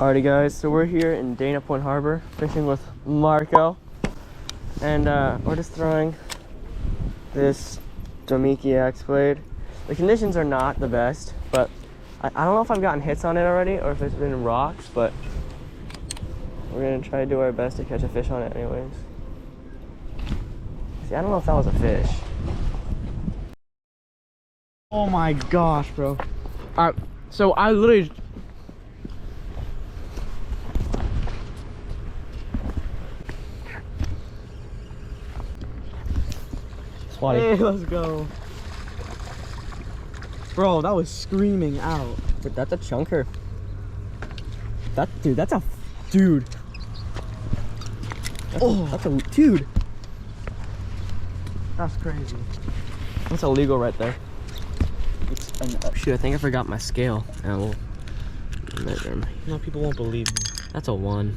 Alrighty guys, so we're here in Dana Point Harbor fishing with Marco, and we're just throwing this Domiki X blade. The conditions are not the best, but I don't know if I've gotten hits on it already or if it's been rocks, but we're gonna try to do our best to catch a fish on it anyways. See, I don't know if that was a fish. Oh my gosh, bro. Alright, so I literally... Spotty. Hey, let's go. Bro, that was screaming out. But that's a chunker. Dude, that's a Dude. that's a dude. That's crazy. That's illegal right there. Shoot, I think I forgot my scale. I will measure him. No, people won't believe me. That's a 1.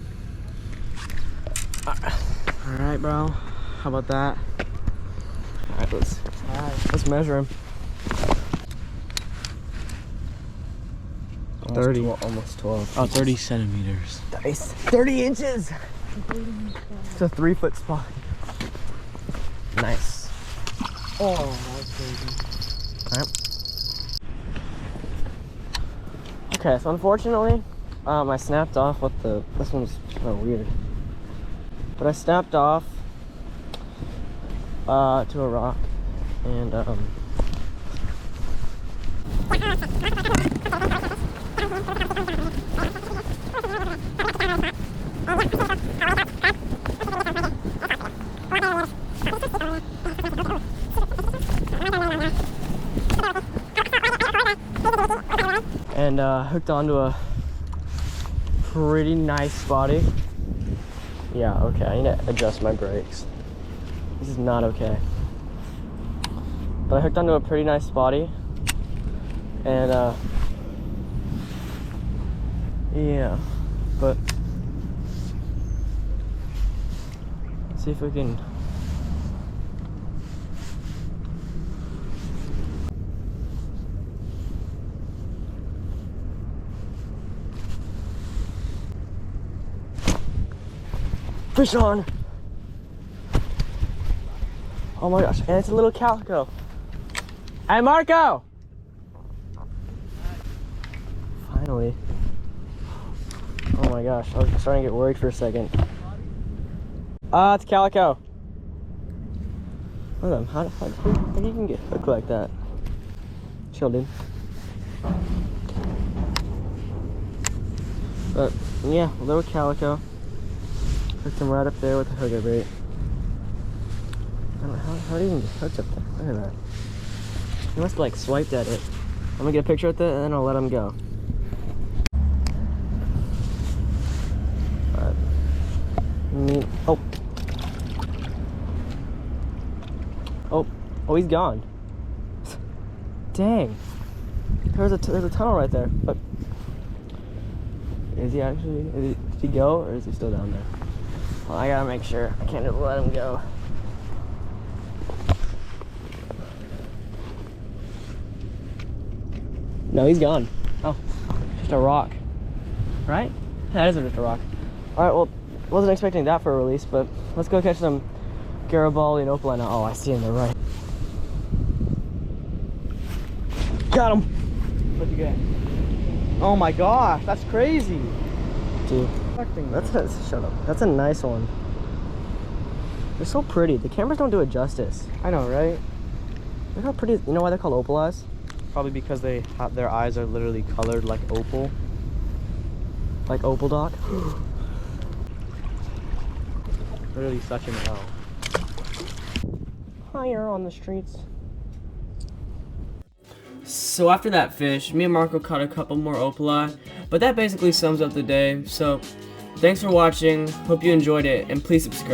Alright, bro. How about that? Alright, let's measure him. 30. Almost 12. Oh, 30 centimeters. Nice. 30 inches! It's a 3-foot spot. Nice. Oh, that was crazy. Alright. Okay, so unfortunately, I snapped off with the... This one's kind of weird. But I snapped off to a rock, and hooked onto a pretty nice spotty. Yeah, okay, I need to adjust my brakes. This is not okay. But I hooked onto a pretty nice spotty, and yeah, but let's see if we can. Fish on! Oh my gosh, and it's a little calico. Hey, Marco! Finally. Oh my gosh, I was starting to get worried for a second. It's calico. Look at them. How do you can get hooked like that? Chill, dude. But yeah, a little calico. Hooked him right up there with the hooker bait. I don't know, how do you even get hooked up there? Look at that. He must have like swiped at it. I'm gonna get a picture with it and then I'll let him go. Oh, he's gone. Dang. There's a tunnel right there. But is he actually? Did he go or is he still down there? Well, I gotta make sure. I can't just let him go. No, he's gone. Oh, just a rock. Right? That is just a rock. Alright, well, wasn't expecting that for a release, but let's go catch some Garibaldi and Opalina. Oh, I see him, they're right. Got him! What'd you get? Oh my gosh, that's crazy. Dude, shut up. That's a nice one. They're so pretty. The cameras don't do it justice. I know, right? Look how pretty. You know why they're called opal eyes? Probably because their eyes are literally colored like opal. Like Opal Doc? Literally such an L. Higher on the streets. So after that fish, me and Marco caught a couple more opali, but that basically sums up the day. So thanks for watching, hope you enjoyed it, and please subscribe.